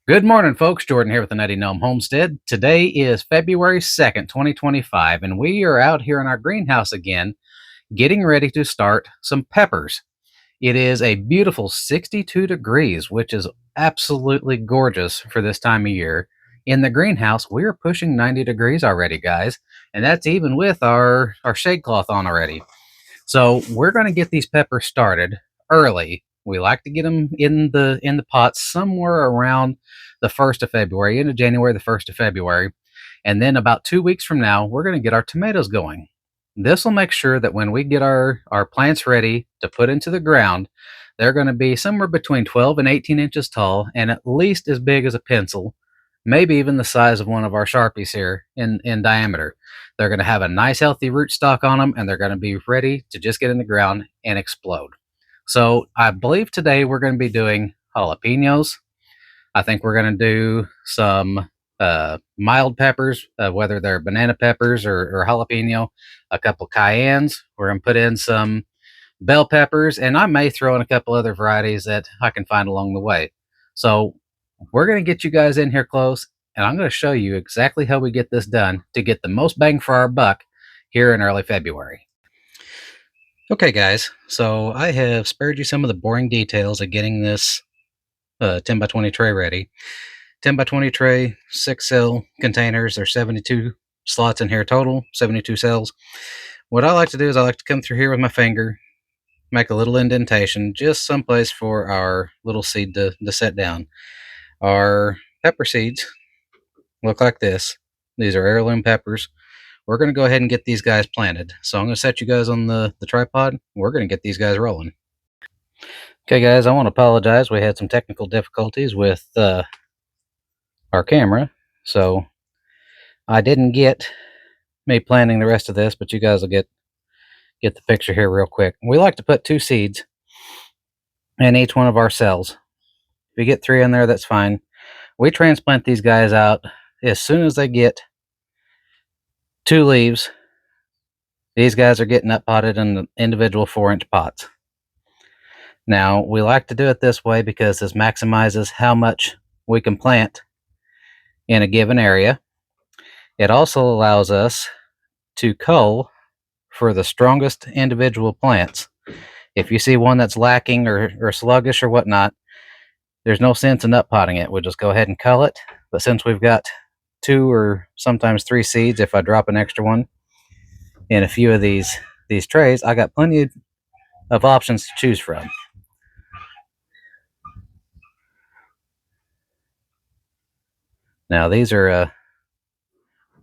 Good morning, folks. Jordan here with the Nutty Gnome Homestead. Today is February 2nd, 2025, and we are out here in our greenhouse again, getting ready to start some peppers. It is a beautiful 62 degrees, which is absolutely gorgeous for this time of year. In the greenhouse, we are pushing 90 degrees already, guys, and that's even with our shade cloth on already. So we're going to get these peppers started early. We like to get them in the pots somewhere around the 1st of February, into January, the 1st of February. And then about 2 weeks from now, we're going to get our tomatoes going. This will make sure that when we get our plants ready to put into the ground, they're going to be somewhere between 12 and 18 inches tall and at least as big as a pencil, maybe even the size of one of our Sharpies here in diameter. They're going to have a nice healthy rootstock on them, and they're going to be ready to just get in the ground and explode. So I believe today we're going to be doing jalapenos. I think we're going to do some mild peppers, whether they're banana peppers or jalapeno, a couple cayennes. We're going to put in some bell peppers, and I may throw in a couple other varieties that I can find along the way. So we're going to get you guys in here close, and I'm going to show you exactly how we get this done to get the most bang for our buck here in early February. Okay, guys, so I have spared you some of the boring details of getting this 10 by 20 tray ready. 10 by 20 tray, 6 cell containers. There's 72 slots in here total, 72 cells. What I like to do is I like to come through here with my finger, make a little indentation, just someplace for our little seed to set down. Our pepper seeds look like this. These are heirloom peppers. We're going to go ahead and get these guys planted. So I'm going to set you guys on the tripod. We're going to get these guys rolling. Okay, guys, I want to apologize. We had some technical difficulties with our camera, so I didn't get me planting the rest of this, but you guys will get the picture here real quick. We like to put 2 seeds in each one of our cells. If you get 3 in there, that's fine. We transplant these guys out as soon as they get 2 leaves. These guys are getting up potted in the individual 4-inch pots. Now, we like to do it this way because this maximizes how much we can plant in a given area. It also allows us to cull for the strongest individual plants. If you see one that's lacking or sluggish or whatnot, there's no sense in up potting it. We'll just go ahead and cull it. But since we've got 2 or sometimes 3 seeds, if I drop an extra one in a few of these trays, I got plenty of options to choose from. Now these are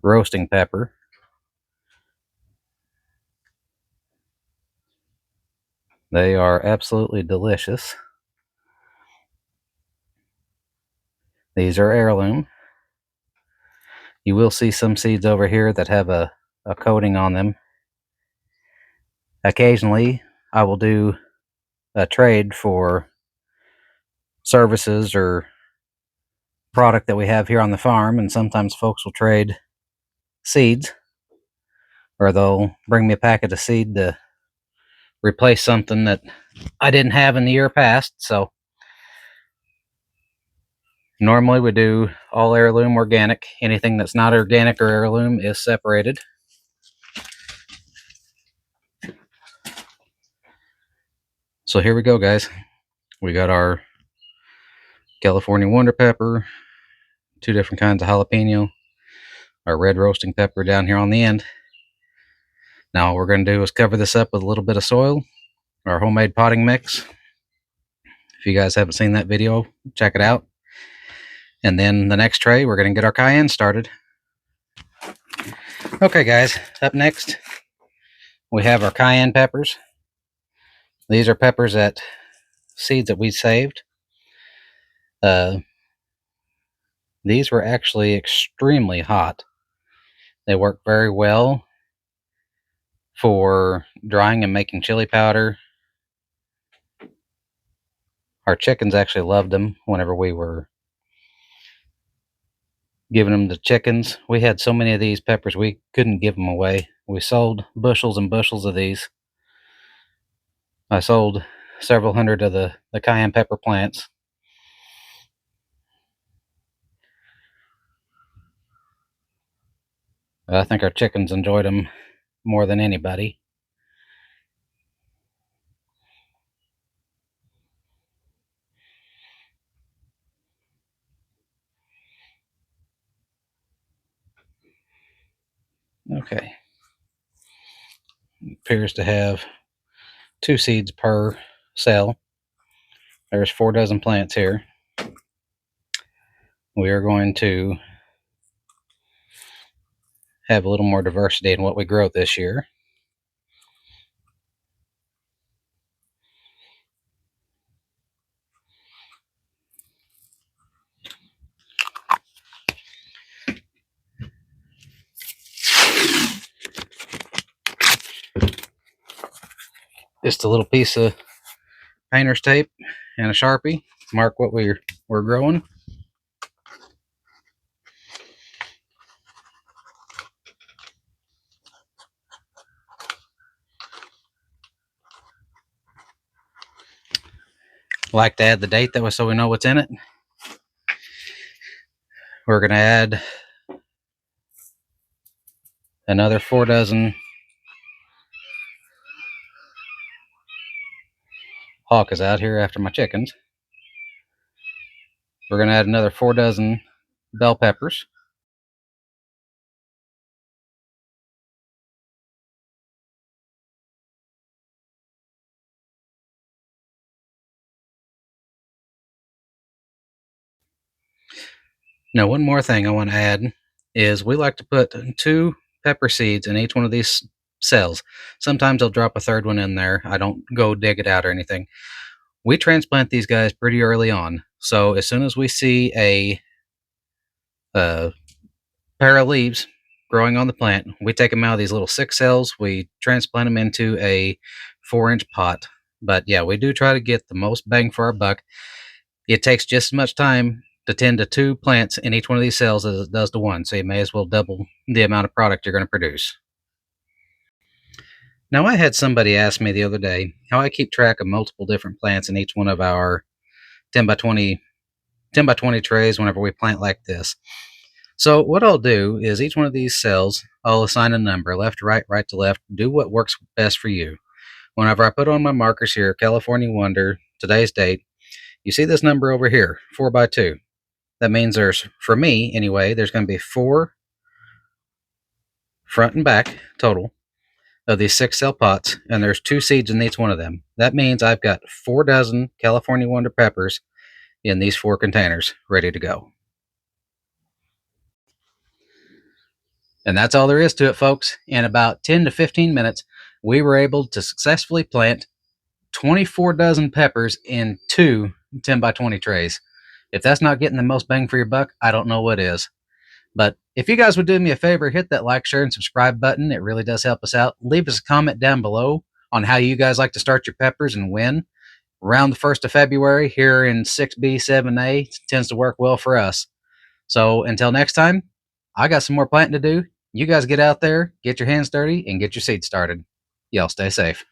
roasting pepper. They are absolutely delicious. These are heirloom. You will see some seeds over here that have a coating on them. Occasionally, I will do a trade for services or product that we have here on the farm, and sometimes folks will trade seeds, or they'll bring me a packet of seed to replace something that I didn't have in the year past. So normally we do all heirloom organic. Anything that's not organic or heirloom is separated. So here we go, guys. We got our California Wonder Pepper, 2 different kinds of jalapeno, our red roasting pepper down here on the end. Now what we're going to do is cover this up with a little bit of soil, our homemade potting mix. If you guys haven't seen that video, check it out. And then the next tray, we're going to get our cayenne started. Okay, guys, up next, we have our cayenne peppers. These are peppers that seeds that we saved. These were actually extremely hot. They work very well for drying and making chili powder. Our chickens actually loved them whenever we were giving them to chickens. We had so many of these peppers we couldn't give them away. We sold bushels and bushels of these. I sold several hundred of the cayenne pepper plants. I think our chickens enjoyed them more than anybody. Okay, appears to have 2 seeds per cell. There's 4 dozen plants here. We are going to have a little more diversity in what we grow this year. Just a little piece of painter's tape and a Sharpie to mark what we're growing. Like to add the date that way so we know what's in it. We're going to add another 4 dozen. Hawk is out here after my chickens. We're going to add another 4 dozen bell peppers. Now, one more thing I want to add is we like to put 2 pepper seeds in each one of these cells. Sometimes I'll drop a third one in there. I don't go dig it out or anything. We transplant these guys pretty early on. So as soon as we see a pair of leaves growing on the plant, we take them out of these little 6 cells. We transplant them into a 4-inch pot. But yeah, we do try to get the most bang for our buck. It takes just as much time to tend to 2 plants in each one of these cells as it does to one. So you may as well double the amount of product you're going to produce. Now, I had somebody ask me the other day how I keep track of multiple different plants in each one of our 10 by 20 trays whenever we plant like this. So what I'll do is each one of these cells, I'll assign a number, left to right, right to left, do what works best for you. Whenever I put on my markers here, California Wonder, today's date, you see this number over here, 4 by 2. That means there's, for me anyway, there's going to be 4 front and back total of these 6-cell pots, and there's 2 seeds in each one of them. That means I've got 4 dozen California Wonder peppers in these 4 containers ready to go. And that's all there is to it, folks. In about 10 to 15 minutes, we were able to successfully plant 24 dozen peppers in 2 10 by 20 trays. If that's not getting the most bang for your buck, I don't know what is. But if you guys would do me a favor, hit that like, share, and subscribe button. It really does help us out. Leave us a comment down below on how you guys like to start your peppers and when. Around the 1st of February here in 6B, 7A tends to work well for us. So until next time, I got some more planting to do. You guys get out there, get your hands dirty, and get your seeds started. Y'all stay safe.